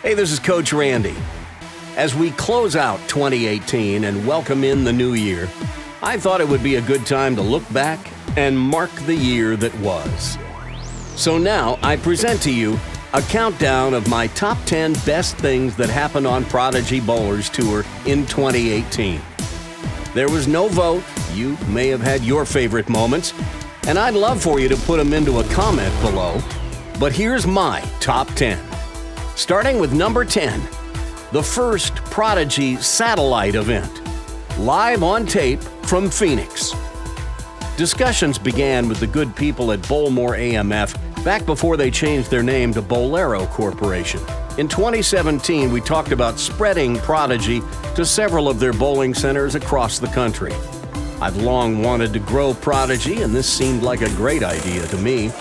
Hey, this is Coach Randy. As we close out 2018 and welcome in the new year, I thought it would be a good time to look back and mark the year that was. So now I present to you a countdown of my top 10 best things that happened on Prodigy Bowlers Tour in 2018. There was no vote. You may have had your favorite moments, and I'd love for you to put them into a comment below. But here's my top 10. Starting with number 10, the first Prodigy satellite event, live on tape from Phoenix. Discussions began with the good people at Bowlmore AMF back before they changed their name to Bolero Corporation. In 2017, we talked about spreading Prodigy to several of their bowling centers across the country. I've long wanted to grow Prodigy, and this seemed like a great idea to me.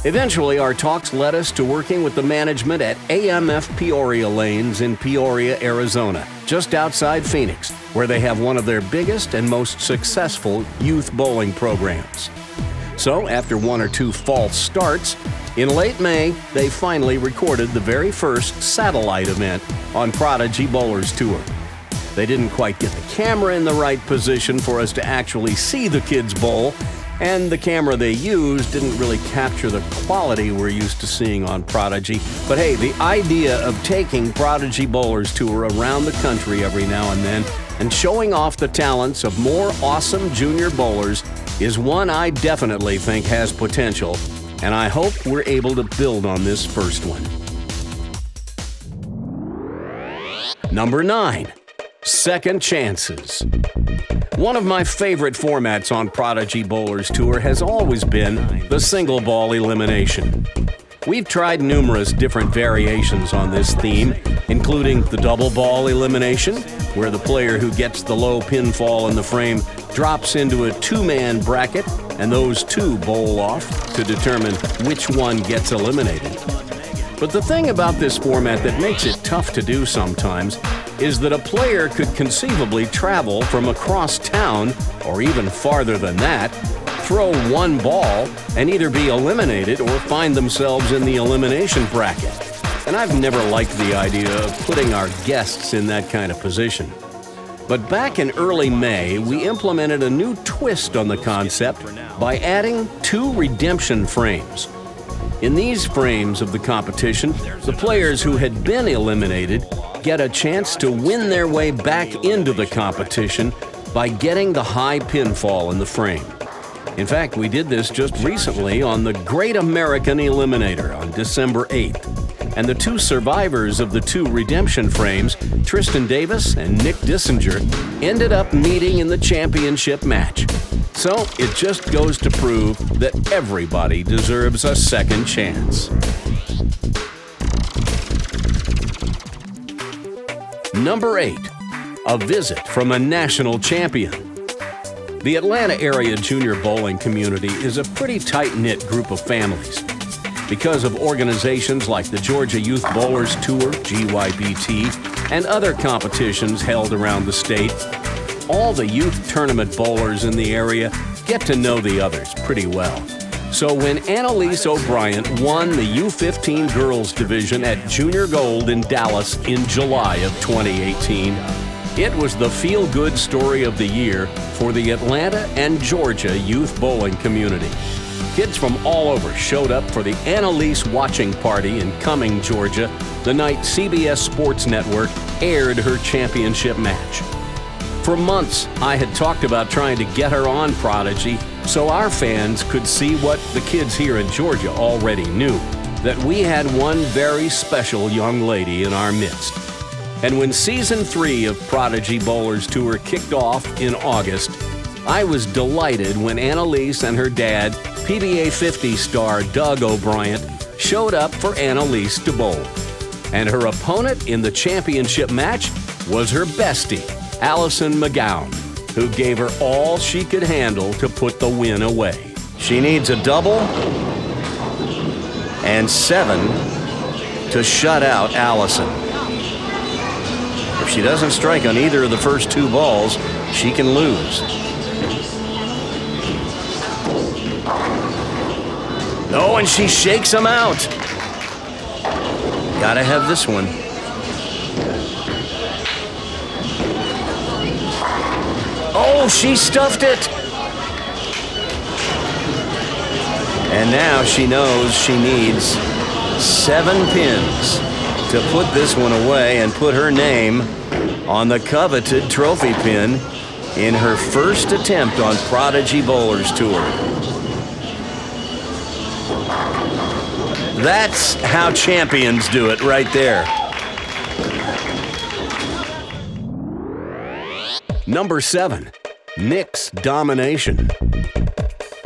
Eventually, our talks led us to working with the management at AMF Peoria Lanes in Peoria, Arizona, just outside Phoenix, where they have one of their biggest and most successful youth bowling programs. So, after one or two false starts, in late May, they finally recorded the very first satellite event on Prodigy Bowlers Tour. They didn't quite get the camera in the right position for us to actually see the kids bowl, and the camera they used didn't really capture the quality we're used to seeing on Prodigy. But hey, the idea of taking Prodigy Bowlers Tour around the country every now and then and showing off the talents of more awesome junior bowlers is one I definitely think has potential, and I hope we're able to build on this first one. Number 9, second chances. One of my favorite formats on Prodigy Bowlers Tour has always been the single ball elimination. We've tried numerous different variations on this theme, including the double ball elimination, where the player who gets the low pinfall in the frame drops into a two-man bracket, and those two bowl off to determine which one gets eliminated. But the thing about this format that makes it tough to do sometimes is that a player could conceivably travel from across town, or even farther than that, throw one ball, and either be eliminated or find themselves in the elimination bracket. And I've never liked the idea of putting our guests in that kind of position. But back in early May, we implemented a new twist on the concept by adding 2 redemption frames. In these frames of the competition, the players who had been eliminated get a chance to win their way back into the competition by getting the high pinfall in the frame. In fact, we did this just recently on the Great American Eliminator on December 8th. And the 2 survivors of the 2 redemption frames, Tristan Davis and Nick Dissinger, ended up meeting in the championship match. So it just goes to prove that everybody deserves a second chance. Number 8, a visit from a national champion. The Atlanta area junior bowling community is a pretty tight-knit group of families. Because of organizations like the Georgia Youth Bowlers Tour, GYBT, and other competitions held around the state, all the youth tournament bowlers in the area get to know the others pretty well. So when Annalise O'Brien won the U15 Girls Division at Junior Gold in Dallas in July of 2018, it was the feel-good story of the year for the Atlanta and Georgia youth bowling community. Kids from all over showed up for the Annalise watching party in Cumming, Georgia, the night CBS Sports Network aired her championship match. For months, I had talked about trying to get her on Prodigy so our fans could see what the kids here in Georgia already knew, that we had one very special young lady in our midst. And when Season 3 of Prodigy Bowlers Tour kicked off in August, I was delighted when Annalise and her dad, PBA 50 star Doug O'Brien, showed up for Annalise to bowl. And her opponent in the championship match was her bestie, Allison McGowan, who gave her all she could handle to put the win away. She needs a double and 7 to shut out Allison. If she doesn't strike on either of the first 2 balls, she can lose. No, and she shakes him out. Gotta have this one. Oh, she stuffed it! And now she knows she needs 7 pins to put this one away and put her name on the coveted trophy pin in her first attempt on Prodigy Bowlers Tour. That's how champions do it right there. Number 7, Nick's domination.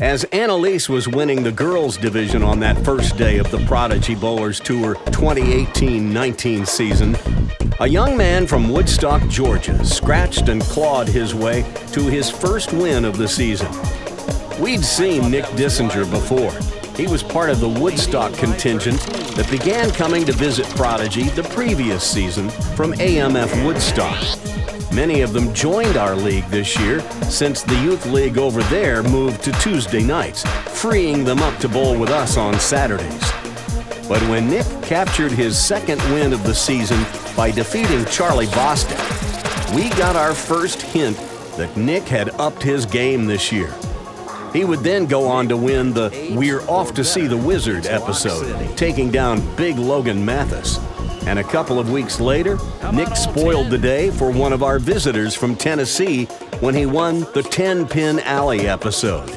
As Annalise was winning the girls' division on that first day of the Prodigy Bowlers Tour 2018-19 season, a young man from Woodstock, Georgia, scratched and clawed his way to his first win of the season. We'd seen Nick Dissinger before. He was part of the Woodstock contingent that began coming to visit Prodigy the previous season from AMF Woodstock. Many of them joined our league this year since the youth league over there moved to Tuesday nights, freeing them up to bowl with us on Saturdays. But when Nick captured his second win of the season by defeating Charlie Bostic, we got our first hint that Nick had upped his game this year. He would then go on to win the "We're Off to See the Wizard" episode, taking down Big Logan Mathis. And a couple of weeks later, Nick spoiled the day for one of our visitors from Tennessee when he won the 10-Pin Alley episode.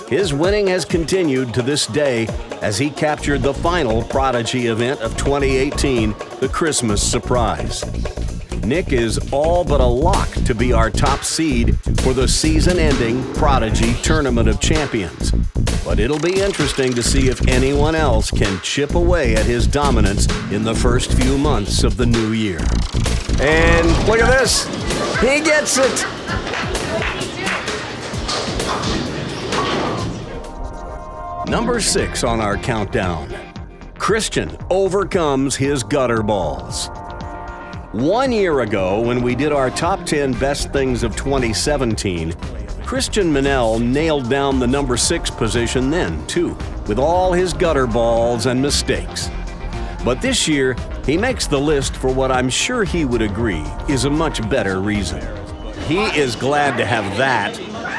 His winning has continued to this day as he captured the final Prodigy event of 2018, the Christmas Surprise. Nick is all but a lock to be our top seed for the season-ending Prodigy Tournament of Champions. But it'll be interesting to see if anyone else can chip away at his dominance in the first few months of the new year. And look at this! He gets it! Number 6 on our countdown. Christian overcomes his gutter balls. 1 year ago, when we did our top 10 best things of 2017, Christian Manel nailed down the number 6 position then, too, with all his gutter balls and mistakes. But this year, he makes the list for what I'm sure he would agree is a much better reason. He is glad to have that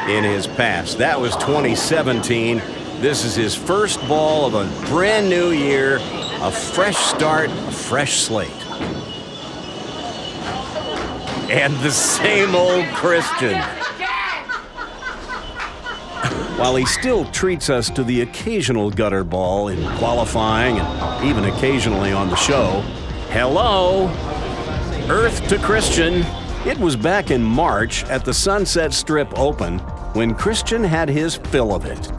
in his past. That was 2017. This is his first ball of a brand new year, a fresh start, a fresh slate. And the same old Christian. While he still treats us to the occasional gutter ball in qualifying and even occasionally on the show, hello, Earth to Christian. It was back in March at the Sunset Strip Open when Christian had his fill of it.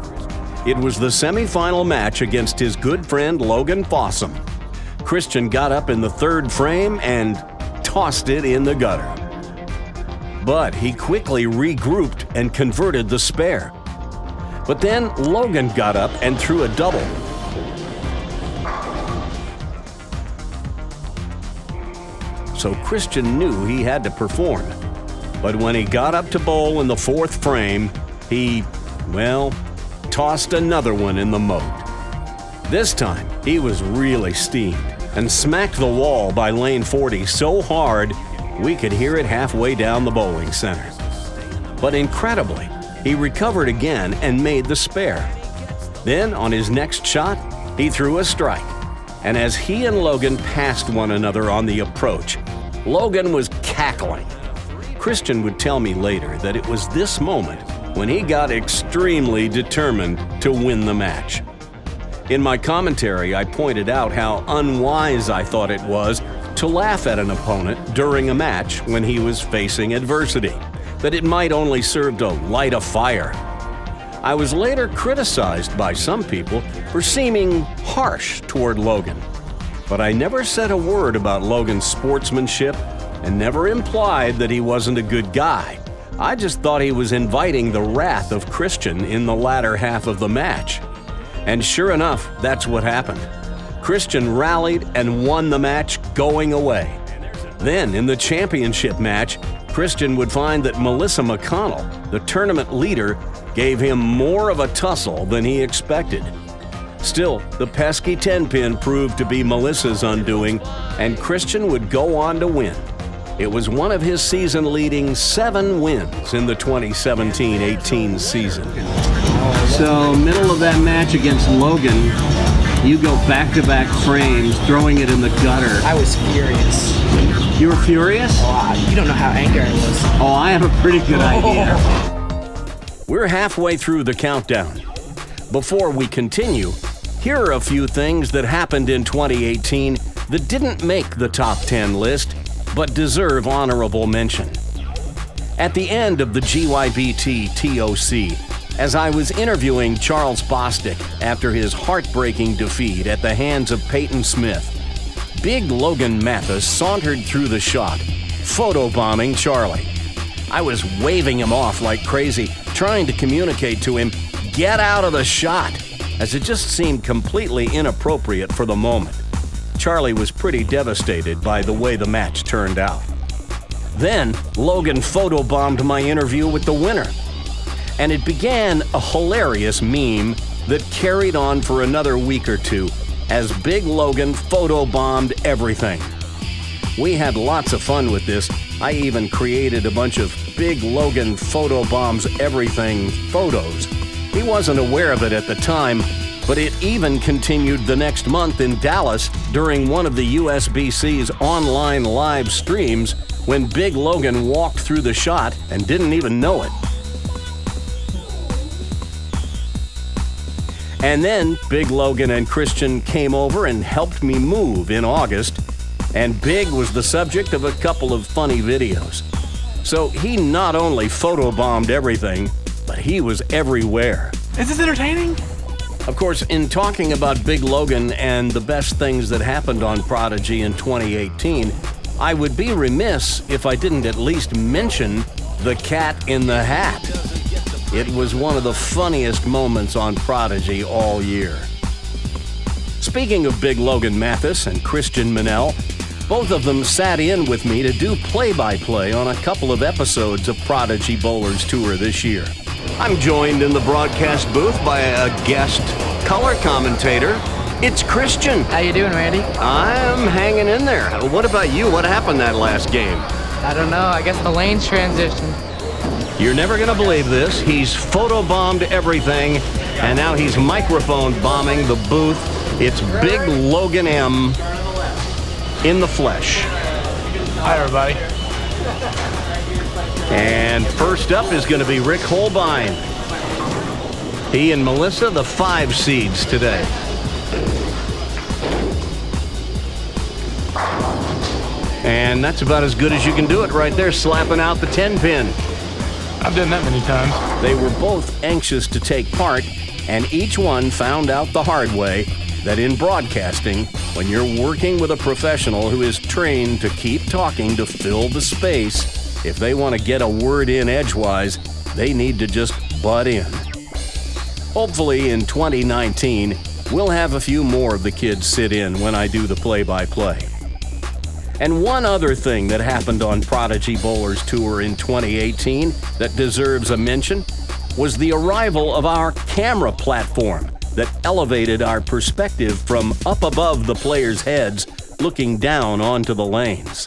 It was the semifinal match against his good friend Logan Fossum. Christian got up in the 3rd frame and tossed it in the gutter. But he quickly regrouped and converted the spare. But then Logan got up and threw a double. So Christian knew he had to perform. But when he got up to bowl in the 4th frame, he, well, tossed another one in the moat. This time, he was really steamed and smacked the wall by lane 40 so hard we could hear it halfway down the bowling center. But incredibly, he recovered again and made the spare. Then, on his next shot, he threw a strike. And as he and Logan passed one another on the approach, Logan was cackling. Christian would tell me later that it was this moment when he got extremely determined to win the match. In my commentary, I pointed out how unwise I thought it was to laugh at an opponent during a match when he was facing adversity, that it might only serve to light a fire. I was later criticized by some people for seeming harsh toward Logan, but I never said a word about Logan's sportsmanship and never implied that he wasn't a good guy. I just thought he was inviting the wrath of Christian in the latter half of the match. And sure enough, that's what happened. Christian rallied and won the match going away. Then, in the championship match, Christian would find that Melissa McConnell, the tournament leader, gave him more of a tussle than he expected. Still, the pesky 10-pin proved to be Melissa's undoing, and Christian would go on to win. It was one of his season-leading 7 wins in the 2017-18 season. So, middle of that match against Logan, you go back-to-back frames, throwing it in the gutter. I was furious. You were furious? Oh, you don't know how angry I was. Oh, I have a pretty good idea. We're halfway through the countdown. Before we continue, here are a few things that happened in 2018 that didn't make the top 10 list, but deserve honorable mention. At the end of the GYBT TOC, as I was interviewing Charles Bostic after his heartbreaking defeat at the hands of Peyton Smith, Big Logan Mathis sauntered through the shot, photobombing Charlie. I was waving him off like crazy, trying to communicate to him, "Get out of the shot," as it just seemed completely inappropriate for the moment. Charlie was pretty devastated by the way the match turned out. Then, Logan photobombed my interview with the winner. And it began a hilarious meme that carried on for another week or two as Big Logan photobombed everything. We had lots of fun with this. I even created a bunch of Big Logan photobombs everything photos. He wasn't aware of it at the time, but it even continued the next month in Dallas during one of the USBC's online live streams when Big Logan walked through the shot and didn't even know it. And then Big Logan and Christian came over and helped me move in August, and Big was the subject of a couple of funny videos. So he not only photobombed everything, but he was everywhere. Is this entertaining? Of course, in talking about Big Logan and the best things that happened on Prodigy in 2018, I would be remiss if I didn't at least mention the Cat in the Hat. It was one of the funniest moments on Prodigy all year. Speaking of Big Logan Mathis and Christian Minell, both of them sat in with me to do play-by-play on a couple of episodes of Prodigy Bowlers Tour this year. I'm joined in the broadcast booth by a guest color commentator. It's Christian. How you doing, Randy? I'm hanging in there. What about you? What happened that last game? I don't know. I guess the lanes transitioned. You're never going to believe this. He's photobombed everything, and now he's microphone bombing the booth. It's Big Logan M in the flesh. Hi, everybody. And first up is going to be Rick Holbein. He and Melissa, the 5 seeds today. And that's about as good as you can do it right there, slapping out the 10-pin. I've done that many times. They were both anxious to take part, and each one found out the hard way that in broadcasting, when you're working with a professional who is trained to keep talking to fill the space, if they want to get a word in edgewise, they need to just butt in. Hopefully in 2019, we'll have a few more of the kids sit in when I do the play-by-play. And one other thing that happened on Prodigy Bowlers Tour in 2018 that deserves a mention was the arrival of our camera platform that elevated our perspective from up above the players' heads looking down onto the lanes.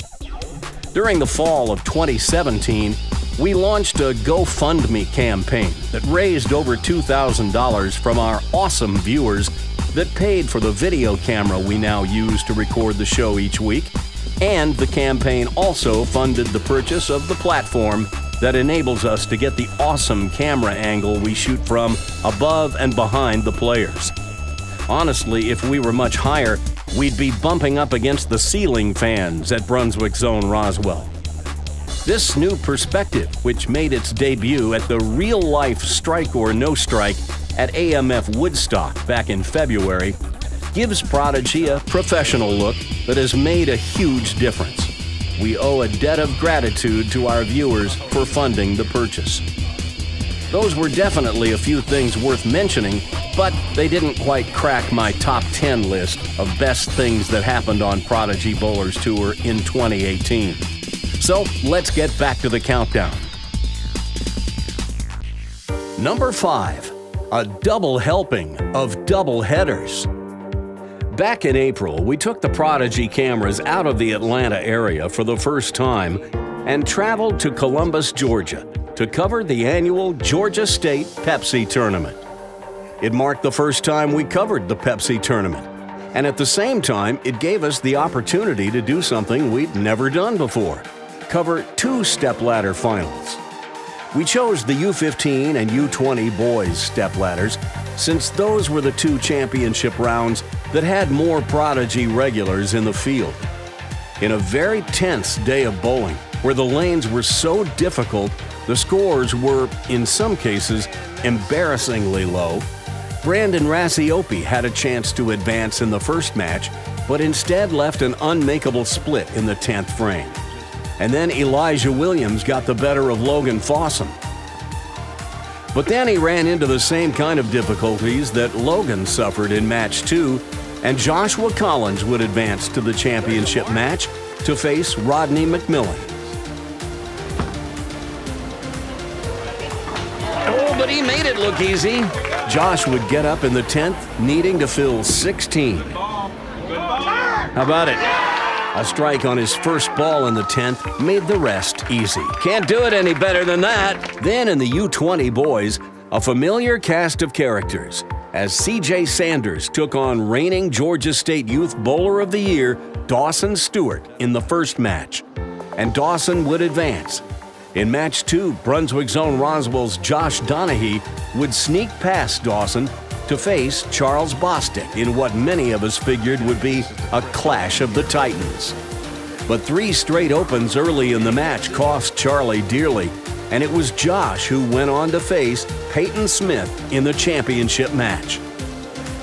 During the fall of 2017, we launched a GoFundMe campaign that raised over $2,000 from our awesome viewers that paid for the video camera we now use to record the show each week. And the campaign also funded the purchase of the platform that enables us to get the awesome camera angle we shoot from above and behind the players. Honestly, if we were much higher, we'd be bumping up against the ceiling fans at Brunswick Zone Roswell. This new perspective, which made its debut at the Real Life Strike or No Strike at AMF Woodstock back in February, gives Prodigy a professional look that has made a huge difference. We owe a debt of gratitude to our viewers for funding the purchase. Those were definitely a few things worth mentioning, but they didn't quite crack my top 10 list of best things that happened on Prodigy Bowlers Tour in 2018. So let's get back to the countdown. Number 5. a double helping of double headers. Back in April, we took the Prodigy cameras out of the Atlanta area for the first time and traveled to Columbus, Georgia to cover the annual Georgia State Pepsi Tournament. It marked the first time we covered the Pepsi Tournament, and at the same time, it gave us the opportunity to do something we'd never done before: cover 2 stepladder finals. We chose the U15 and U20 boys stepladders since those were the 2 championship rounds that had more Prodigy regulars in the field. In a very tense day of bowling, where the lanes were so difficult, the scores were, in some cases, embarrassingly low, Brandon Rassiopi had a chance to advance in the first match, but instead left an unmakeable split in the 10th frame. And then Elijah Williams got the better of Logan Fossum. But then he ran into the same kind of difficulties that Logan suffered in match 2, and Joshua Collins would advance to the championship match to face Rodney McMillan. Oh, but he made it look easy. Josh would get up in the 10th, needing to fill 16. How about it? A strike on his first ball in the 10th made the rest easy. Can't do it any better than that. Then in the U20 boys, a familiar cast of characters, as C.J. Sanders took on reigning Georgia State Youth Bowler of the Year, Dawson Stewart, in the first match. And Dawson would advance. In match 2, Brunswick's own Roswell's Josh Donahue would sneak past Dawson to face Charles Bostic in what many of us figured would be a clash of the Titans. But 3 straight opens early in the match cost Charlie dearly, and it was Josh who went on to face Peyton Smith in the championship match.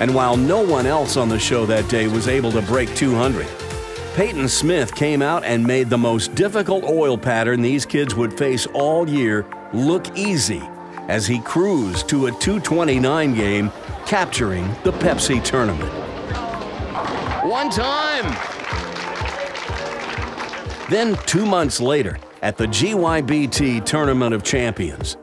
And while no one else on the show that day was able to break 200, Peyton Smith came out and made the most difficult oil pattern these kids would face all year look easy as he cruised to a 229 game, capturing the Pepsi Tournament. One time! Then 2 months later, at the GYBT Tournament of Champions,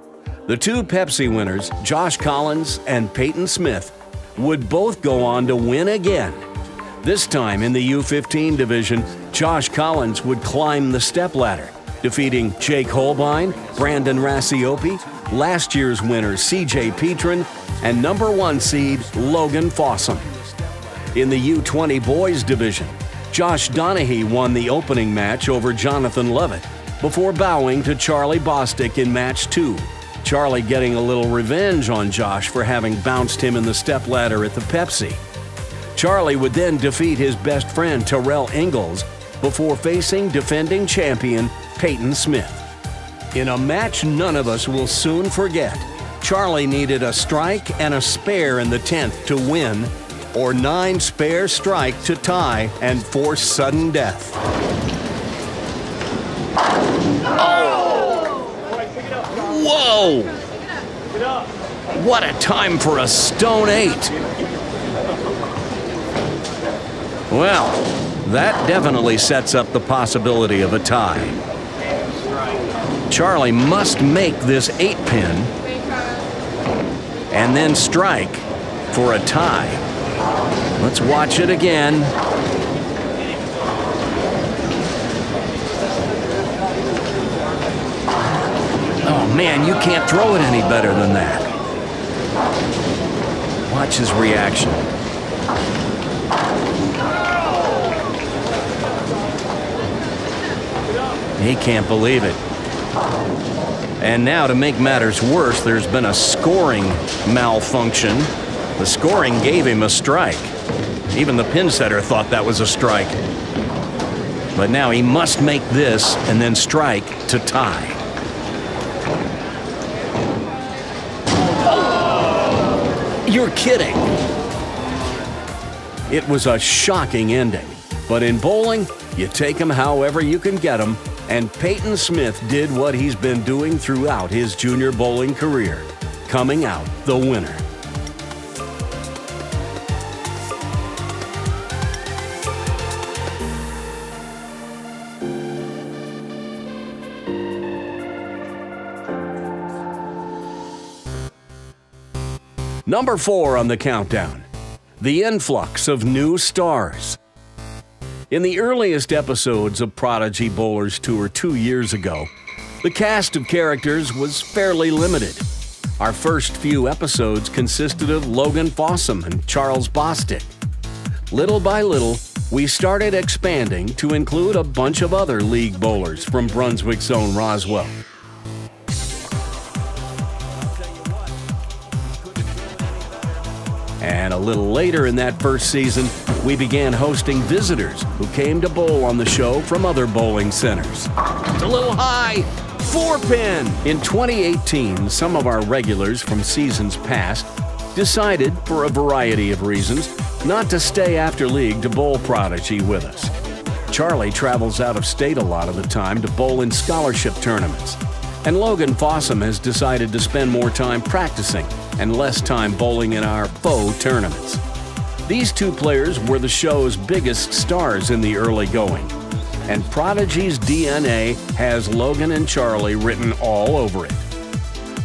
the 2 Pepsi winners, Josh Collins and Peyton Smith, would both go on to win again. This time in the U15 division, Josh Collins would climb the stepladder, defeating Jake Holbein, Brandon Rassiopi, last year's winner C.J. Patron, and #1 seed Logan Fossum. In the U20 boys division, Josh Donahue won the opening match over Jonathan Levitt before bowing to Charlie Bostic in match 2, Charlie getting a little revenge on Josh for having bounced him in the stepladder at the Pepsi. Charlie would then defeat his best friend Terrell Ingalls before facing defending champion Peyton Smith. In a match none of us will soon forget, Charlie needed a strike and a spare in the 10th to win, or 9 spare strike to tie and force sudden death. Oh! Whoa! What a time for a stone 8! Well, that definitely sets up the possibility of a tie. Charlie must make this 8-pin and then strike for a tie. Let's watch it again. Oh man, you can't throw it any better than that. Watch his reaction. He can't believe it. And now, to make matters worse, there's been a scoring malfunction. The scoring gave him a strike. Even the pin setter thought that was a strike. But now he must make this and then strike to tie. You're kidding. It was a shocking ending. But in bowling, you take them however you can get them. And Peyton Smith did what he's been doing throughout his junior bowling career, coming out the winner. Number 4 on the countdown, the influx of new stars. In the earliest episodes of Prodigy Bowlers Tour 2 years ago, the cast of characters was fairly limited. Our first few episodes consisted of Logan Fossum and Charles Bostic. Little by little, we started expanding to include a bunch of other league bowlers from Brunswick's own Roswell. And a little later in that first season, we began hosting visitors who came to bowl on the show from other bowling centers. It's a little high, 4-pin! In 2018, some of our regulars from seasons past decided, for a variety of reasons, not to stay after league to bowl Prodigy with us. Charlie travels out of state a lot of the time to bowl in scholarship tournaments. And Logan Fossum has decided to spend more time practicing and less time bowling in our faux tournaments. These two players were the show's biggest stars in the early going, and Prodigy's DNA has Logan and Charlie written all over it.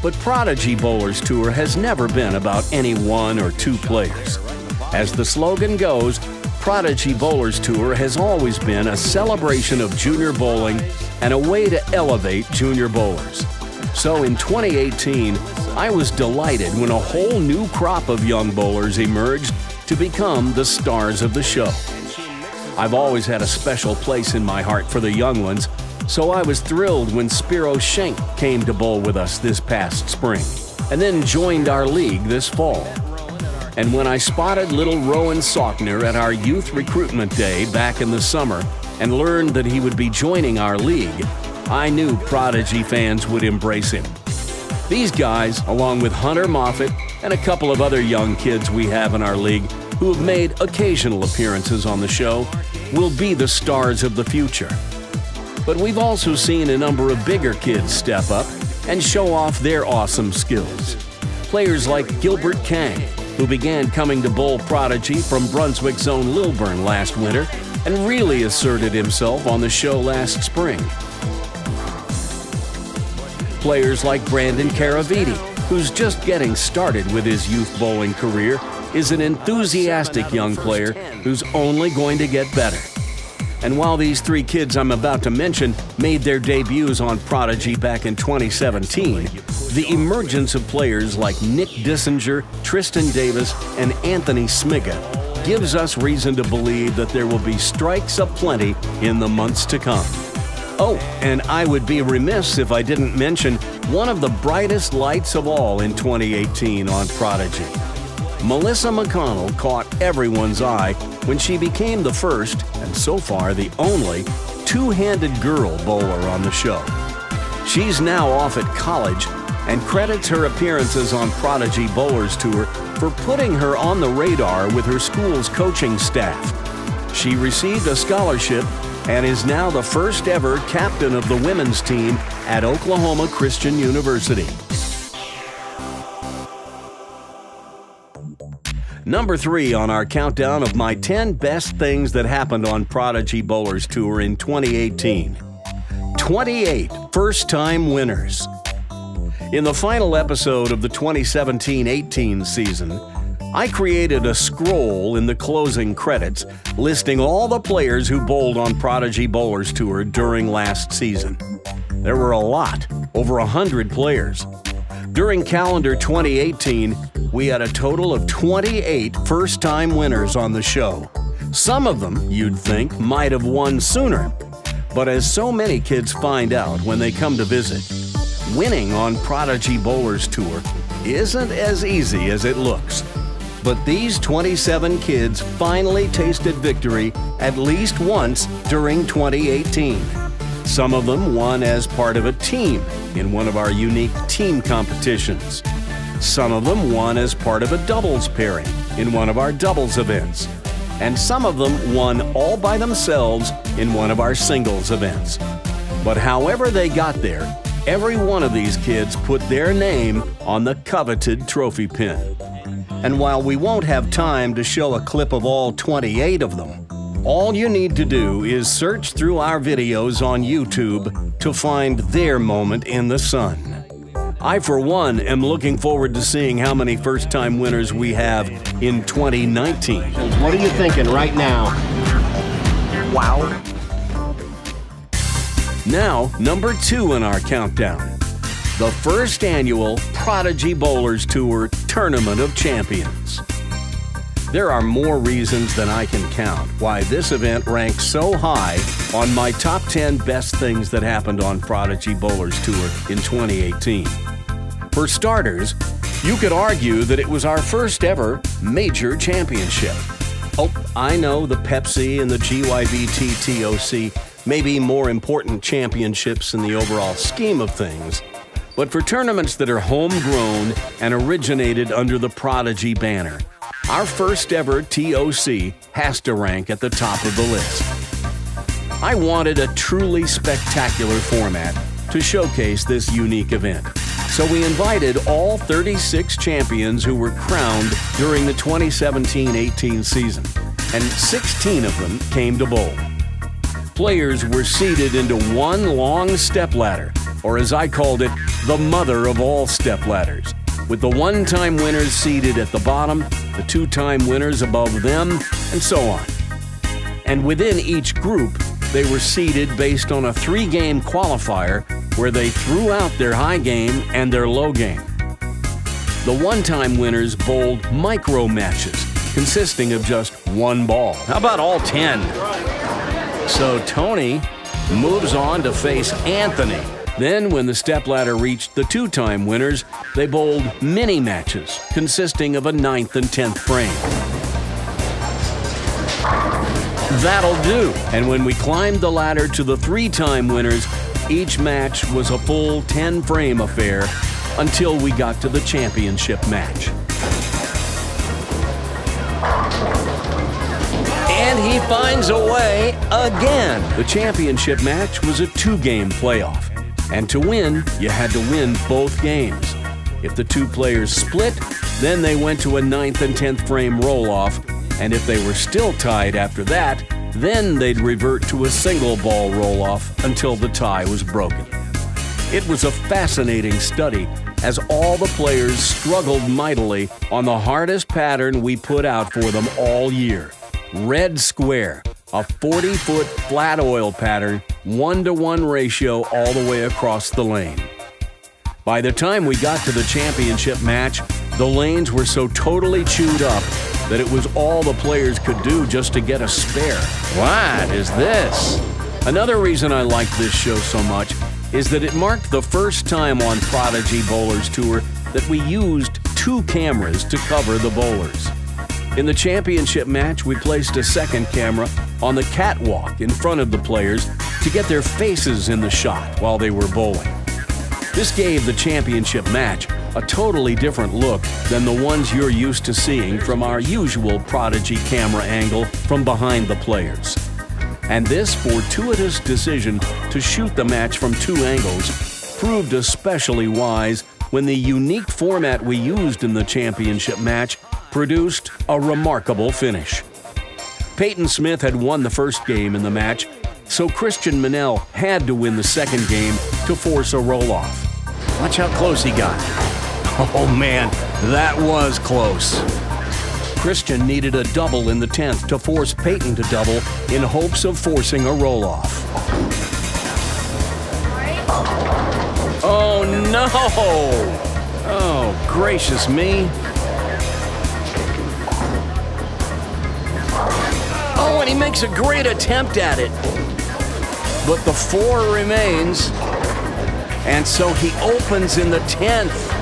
But Prodigy Bowlers Tour has never been about any one or two players. As the slogan goes, Prodigy Bowlers Tour has always been a celebration of junior bowling and a way to elevate junior bowlers. So in 2018, I was delighted when a whole new crop of young bowlers emerged to become the stars of the show. I've always had a special place in my heart for the young ones, so I was thrilled when Spiro Schenk came to bowl with us this past spring, and then joined our league this fall. And when I spotted little Rowan Sockner at our youth recruitment day back in the summer and learned that he would be joining our league, I knew Prodigy fans would embrace him. These guys, along with Hunter Moffitt and a couple of other young kids we have in our league who have made occasional appearances on the show, will be the stars of the future. But we've also seen a number of bigger kids step up and show off their awesome skills. Players like Gilbert Kang, who began coming to bowl Prodigy from Brunswick's own Lilburn last winter and really asserted himself on the show last spring. Players like Brandon Caraviti, who's just getting started with his youth bowling career, is an enthusiastic young player who's only going to get better. And while these three kids I'm about to mention made their debuts on Prodigy back in 2017, the emergence of players like Nick Dissinger, Tristan Davis, and Anthony Smiga gives us reason to believe that there will be strikes aplenty in the months to come. Oh, and I would be remiss if I didn't mention one of the brightest lights of all in 2018 on Prodigy. Melissa McConnell caught everyone's eye when she became the first, and so far the only, two-handed girl bowler on the show. She's now off at college and credits her appearances on Prodigy Bowlers Tour for putting her on the radar with her school's coaching staff. She received a scholarship and is now the first ever captain of the women's team at Oklahoma Christian University. Number 3 on our countdown of my 10 best things that happened on Prodigy Bowlers Tour in 2018. 28 first-time winners. In the final episode of the 2017-18 season, I created a scroll in the closing credits listing all the players who bowled on Prodigy Bowlers Tour during last season. There were a lot, over 100 players. During calendar 2018, we had a total of 28 first-time winners on the show. Some of them, you'd think, might have won sooner. But as so many kids find out when they come to visit, winning on Prodigy Bowlers Tour isn't as easy as it looks. But these 27 kids finally tasted victory at least once during 2018. Some of them won as part of a team in one of our unique team competitions. Some of them won as part of a doubles pairing in one of our doubles events. And some of them won all by themselves in one of our singles events. But however they got there, every one of these kids put their name on the coveted trophy pin. And while we won't have time to show a clip of all 28 of them, all you need to do is search through our videos on YouTube to find their moment in the sun. I, for one, am looking forward to seeing how many first-time winners we have in 2019. What are you thinking right now? Wow. Now, number 2 in our countdown. The first annual Prodigy Bowlers Tour Tournament of Champions. There are more reasons than I can count why this event ranks so high on my top 10 best things that happened on Prodigy Bowlers Tour in 2018. For starters, you could argue that it was our first ever major championship. Oh, I know the Pepsi and the GYBT TOC may be more important championships in the overall scheme of things, but for tournaments that are homegrown and originated under the Prodigy banner, our first ever TOC has to rank at the top of the list. I wanted a truly spectacular format to showcase this unique event, so we invited all 36 champions who were crowned during the 2017-18 season, and 16 of them came to bowl. Players were seated into one long stepladder, or as I called it, the mother of all stepladders, with the one-time winners seated at the bottom, the two-time winners above them, and so on. And within each group, they were seeded based on a 3-game qualifier where they threw out their high game and their low game. The one-time winners bowled micro matches consisting of just one ball. How about all 10? So Tony moves on to face Anthony. Then, when the stepladder reached the two-time winners, they bowled mini matches consisting of a 9th and 10th frame. That'll do. And when we climbed the ladder to the 3-time winners, each match was a full 10-frame affair until we got to the championship match. And he finds a way again. The championship match was a 2-game playoff. And to win, you had to win both games. If the two players split, then they went to a 9th and 10th frame roll-off, and if they were still tied after that, then they'd revert to a single ball roll-off until the tie was broken. It was a fascinating study as all the players struggled mightily on the hardest pattern we put out for them all year. Red Square, a 40-foot flat oil pattern, 1-to-1 ratio all the way across the lane. By the time we got to the championship match, the lanes were so totally chewed up that it was all the players could do just to get a spare. What is this? Another reason I liked this show so much is that it marked the first time on Prodigy Bowlers Tour that we used 2 cameras to cover the bowlers. In the championship match, we placed a second camera on the catwalk in front of the players to get their faces in the shot while they were bowling. This gave the championship match a totally different look than the ones you're used to seeing from our usual Prodigy camera angle from behind the players. And this fortuitous decision to shoot the match from 2 angles proved especially wise when the unique format we used in the championship match produced a remarkable finish. Peyton Smith had won the first game in the match, so Christian Manel had to win the second game to force a roll-off. Watch how close he got. Oh man, that was close. Christian needed a double in the 10th to force Peyton to double in hopes of forcing a roll-off. Oh no! Oh, gracious me. Oh, and he makes a great attempt at it. But the 4 remains, and so he opens in the 10th.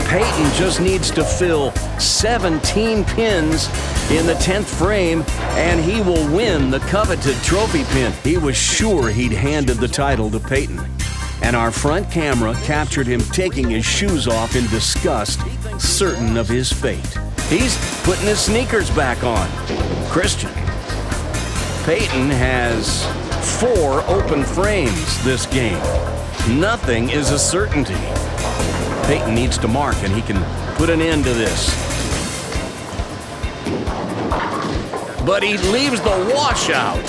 Peyton just needs to fill 17 pins in the 10th frame, and he will win the coveted trophy pin. He was sure he'd handed the title to Peyton, and our front camera captured him taking his shoes off in disgust, certain of his fate. He's putting his sneakers back on. Christian. Peyton has 4 open frames this game. Nothing is a certainty. Peyton needs to mark, and he can put an end to this. But he leaves the washout.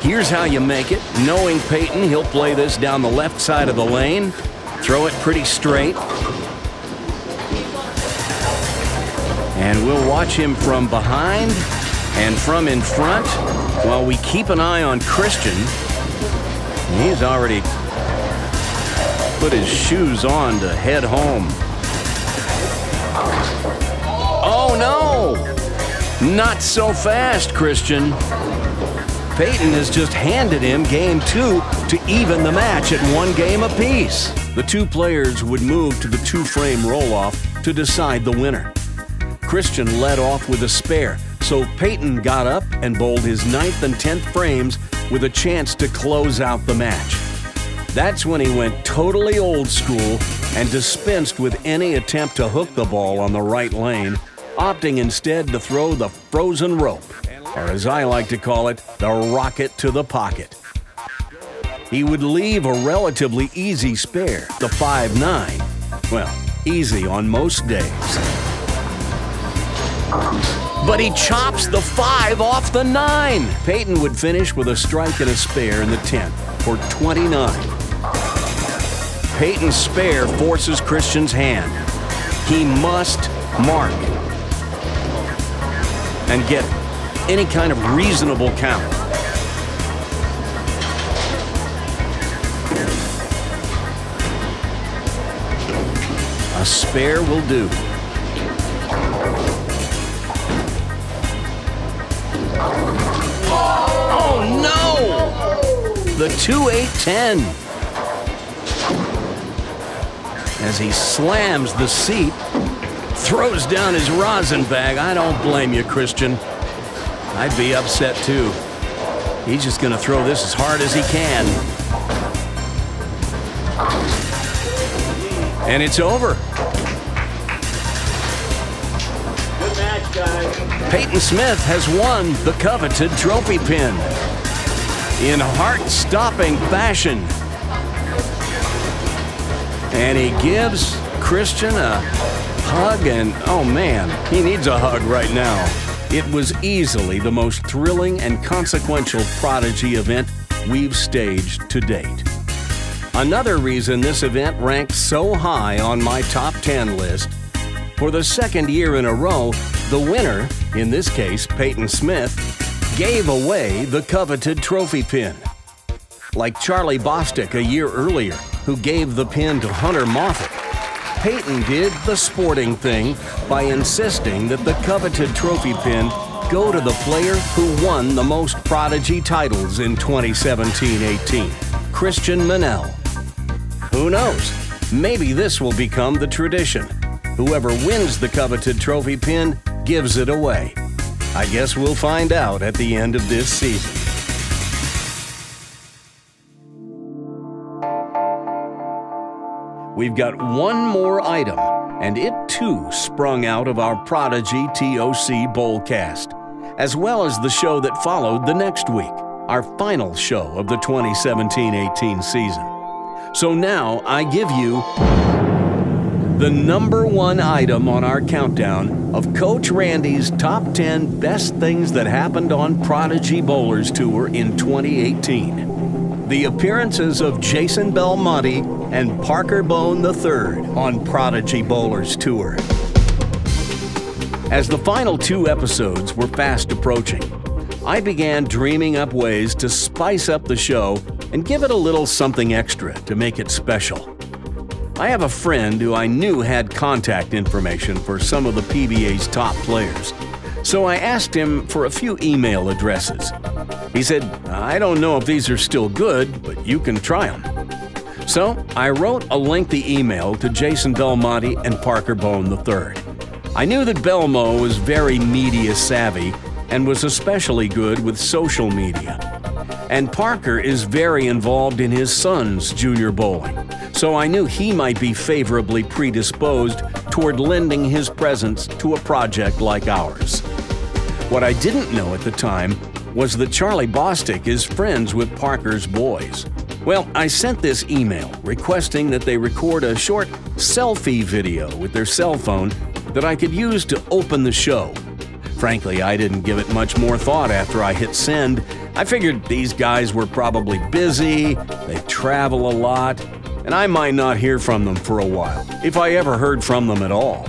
Here's how you make it. Knowing Peyton, he'll play this down the left side of the lane, throw it pretty straight. And we'll watch him from behind and from in front while we keep an eye on Christian. He's already put his shoes on to head home. Oh no! Not so fast, Christian. Peyton has just handed him game 2 to even the match at 1 game apiece. The two players would move to the 2-frame roll-off to decide the winner. Christian led off with a spare, so Peyton got up and bowled his 9th and 10th frames with a chance to close out the match. That's when he went totally old school and dispensed with any attempt to hook the ball on the right lane, opting instead to throw the frozen rope, or as I like to call it, the rocket to the pocket. He would leave a relatively easy spare, the 5-9. Well, easy on most days. But he chops the 5 off the 9. Peyton would finish with a strike and a spare in the 10th for 29. Peyton's spare forces Christian's hand. He must mark and get any kind of reasonable count. A spare will do. Oh no! The 2-8-10. As he slams the seat, throws down his rosin bag. I don't blame you, Christian. I'd be upset too. He's just gonna throw this as hard as he can. And it's over. Good match, guys. Peyton Smith has won the coveted trophy pin in heart-stopping fashion. And he gives Christian a hug, and oh man, he needs a hug right now. It was easily the most thrilling and consequential Prodigy event we've staged to date. Another reason this event ranked so high on my top 10 list, for the second year in a row, the winner, in this case Peyton Smith, gave away the coveted trophy pin. Like Charlie Bostic a year earlier, who gave the pin to Hunter Moffett, Peyton did the sporting thing by insisting that the coveted trophy pin go to the player who won the most Prodigy titles in 2017-18, Christian Manel. Who knows? Maybe this will become the tradition. Whoever wins the coveted trophy pin gives it away. I guess we'll find out at the end of this season. We've got one more item, and it too sprung out of our Prodigy TOC Bowlcast, as well as the show that followed the next week, our final show of the 2017-18 season. So now I give you the #1 item on our countdown of Coach Randy's top 10 best things that happened on Prodigy Bowlers Tour in 2018. The appearances of Jason Belmonte and Parker Bone III on Prodigy Bowlers Tour. As the final 2 episodes were fast approaching, I began dreaming up ways to spice up the show and give it a little something extra to make it special. I have a friend who I knew had contact information for some of the PBA's top players, so I asked him for a few email addresses. He said, "I don't know if these are still good, but you can try them." So I wrote a lengthy email to Jason Belmonte and Parker Bone III. I knew that Belmo was very media savvy and was especially good with social media. And Parker is very involved in his son's junior bowling, so I knew he might be favorably predisposed toward lending his presence to a project like ours. What I didn't know at the time was that Charlie Bostic is friends with Parker's boys. Well, I sent this email requesting that they record a short selfie video with their cell phone that I could use to open the show. Frankly, I didn't give it much more thought after I hit send. I figured these guys were probably busy, they travel a lot, and I might not hear from them for a while, if I ever heard from them at all.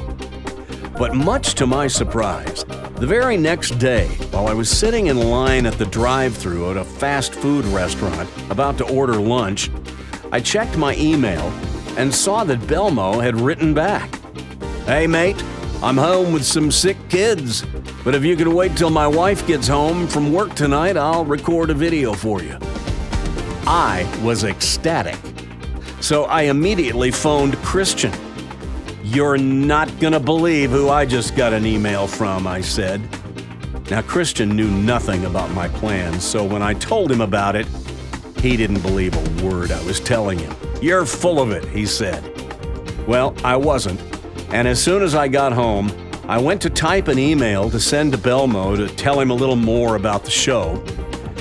But much to my surprise, the very next day, while I was sitting in line at the drive-thru at a fast food restaurant about to order lunch, I checked my email and saw that Belmo had written back. "Hey mate, I'm home with some sick kids, but if you can wait till my wife gets home from work tonight, I'll record a video for you." I was ecstatic. So I immediately phoned Christian. "You're not gonna believe who I just got an email from," I said. Now, Christian knew nothing about my plans, so when I told him about it, he didn't believe a word I was telling him. "You're full of it," he said. Well, I wasn't, and as soon as I got home, I went to type an email to send to Belmo to tell him a little more about the show,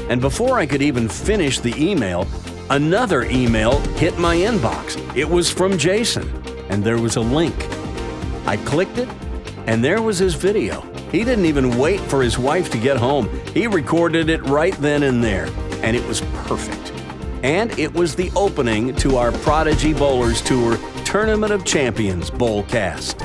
and before I could even finish the email, another email hit my inbox. It was from Jason, and there was a link. I clicked it, and there was his video. He didn't even wait for his wife to get home. He recorded it right then and there, and it was perfect. And it was the opening to our Prodigy Bowlers Tour Tournament of Champions Bowlcast.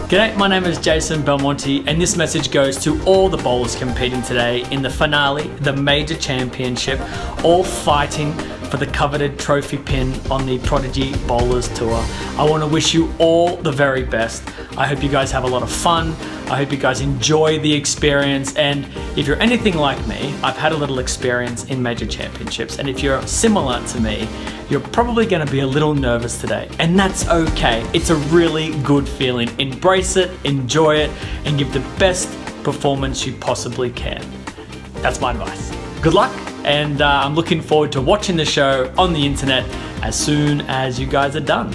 G'day, my name is Jason Belmonte, and this message goes to all the bowlers competing today in the finale, the major championship, all fighting for the coveted trophy pin on the Prodigy Bowlers Tour. I want to wish you all the very best. I hope you guys have a lot of fun. I hope you guys enjoy the experience, and if you're anything like me, I've had a little experience in major championships, and if you're similar to me, you're probably going to be a little nervous today, and that's okay. It's a really good feeling. Embrace it, enjoy it, and give the best performance you possibly can. That's my advice. Good luck, and I'm looking forward to watching the show on the internet as soon as you guys are done.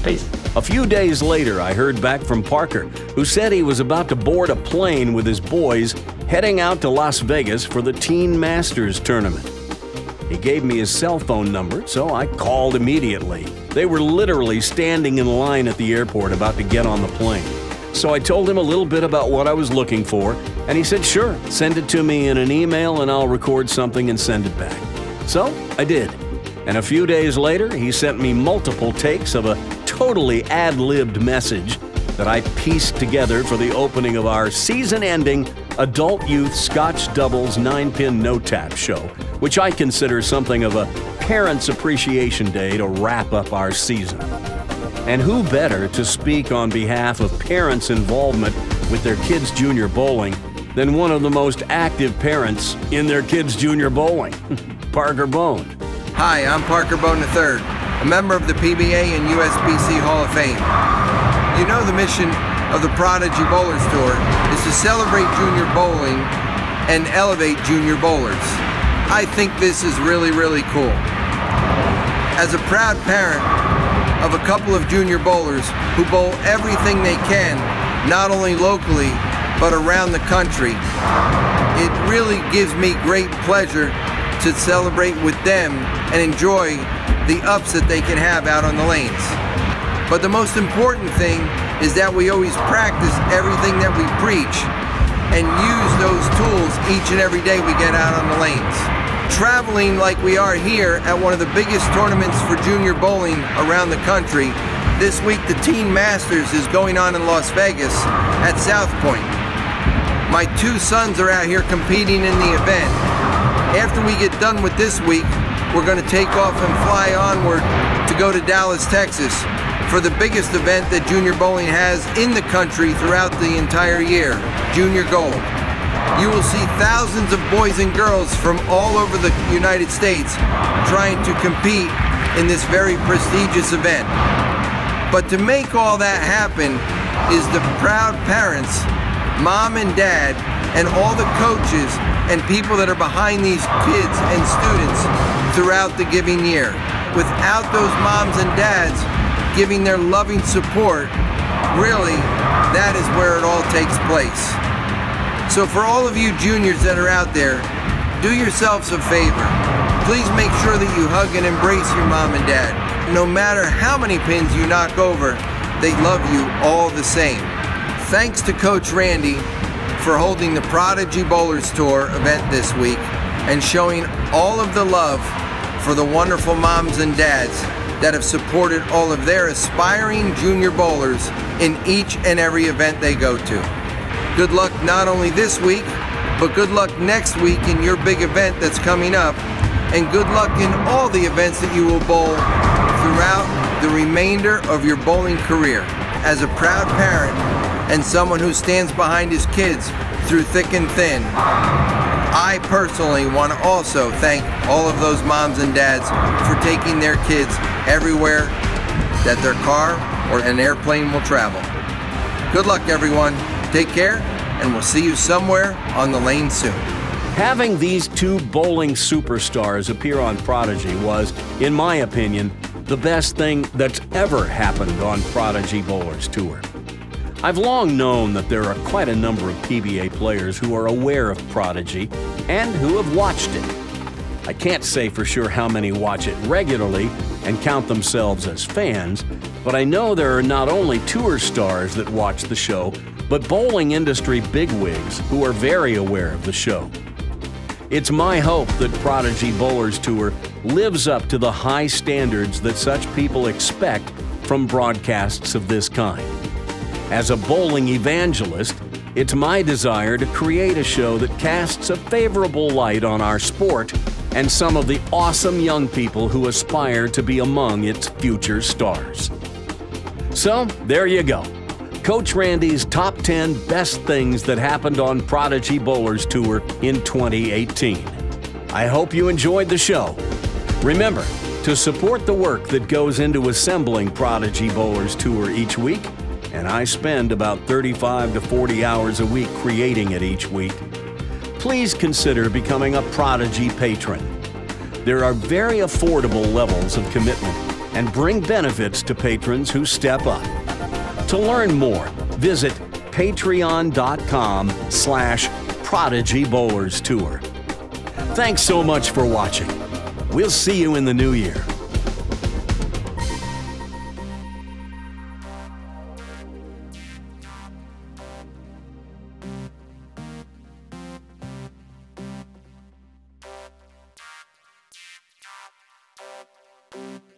Peace. A few days later, I heard back from Parker, who said he was about to board a plane with his boys heading out to Las Vegas for the Teen Masters tournament. He gave me his cell phone number, so I called immediately. They were literally standing in line at the airport about to get on the plane. So I told him a little bit about what I was looking for, and he said, "Sure, send it to me in an email and I'll record something and send it back." So I did. And a few days later, he sent me multiple takes of a totally ad-libbed message that I pieced together for the opening of our season-ending Adult Youth Scotch Doubles 9-Pin No-Tap show, which I consider something of a Parents' Appreciation Day to wrap up our season. And who better to speak on behalf of parents' involvement with their kids' junior bowling than one of the most active parents in their kids' junior bowling, Parker Bone. Hi, I'm Parker Bone III, a member of the PBA and USBC Hall of Fame. You know the mission of the Prodigy Bowlers Tour is to celebrate junior bowling and elevate junior bowlers. I think this is really, really cool. As a proud parent of a couple of junior bowlers who bowl everything they can, not only locally, but around the country, it really gives me great pleasure to celebrate with them and enjoy the ups that they can have out on the lanes. But the most important thing is that we always practice everything that we preach and use those tools each and every day we get out on the lanes. Traveling like we are here at one of the biggest tournaments for junior bowling around the country, this week the Teen Masters is going on in Las Vegas at South Point. My two sons are out here competing in the event. After we get done with this week, we're going to take off and fly onward to go to Dallas, Texas for the biggest event that junior bowling has in the country throughout the entire year, Junior Gold. You will see thousands of boys and girls from all over the United States trying to compete in this very prestigious event. But to make all that happen is the proud parents, mom and dad, and all the coaches and people that are behind these kids and students throughout the given year. Without those moms and dads giving their loving support, really, that is where it all takes place. So for all of you juniors that are out there, do yourselves a favor. Please make sure that you hug and embrace your mom and dad. No matter how many pins you knock over, they love you all the same. Thanks to Coach Randy for holding the Prodigy Bowlers Tour event this week and showing all of the love for the wonderful moms and dads that have supported all of their aspiring junior bowlers in each and every event they go to. Good luck not only this week, but good luck next week in your big event that's coming up, and good luck in all the events that you will bowl throughout the remainder of your bowling career. As a proud parent and someone who stands behind his kids through thick and thin, I personally want to also thank all of those moms and dads for taking their kids everywhere that their car or an airplane will travel. Good luck, everyone. Take care, and we'll see you somewhere on the lane soon. Having these two bowling superstars appear on Prodigy was, in my opinion, the best thing that's ever happened on Prodigy Bowlers Tour. I've long known that there are quite a number of PBA players who are aware of Prodigy and who have watched it. I can't say for sure how many watch it regularly and count themselves as fans, but I know there are not only tour stars that watch the show, but bowling industry bigwigs who are very aware of the show. It's my hope that Prodigy Bowlers Tour lives up to the high standards that such people expect from broadcasts of this kind. As a bowling evangelist, it's my desire to create a show that casts a favorable light on our sport and some of the awesome young people who aspire to be among its future stars. So, there you go. Coach Randy's top 10 best things that happened on Prodigy Bowlers Tour in 2018. I hope you enjoyed the show. Remember, to support the work that goes into assembling Prodigy Bowlers Tour each week, and I spend about 35 to 40 hours a week creating it each week, please consider becoming a Prodigy Patron. There are very affordable levels of commitment and bring benefits to patrons who step up. To learn more, visit patreon.com/Prodigy Bowlers Tour. Thanks so much for watching. We'll see you in the new year. Thank you.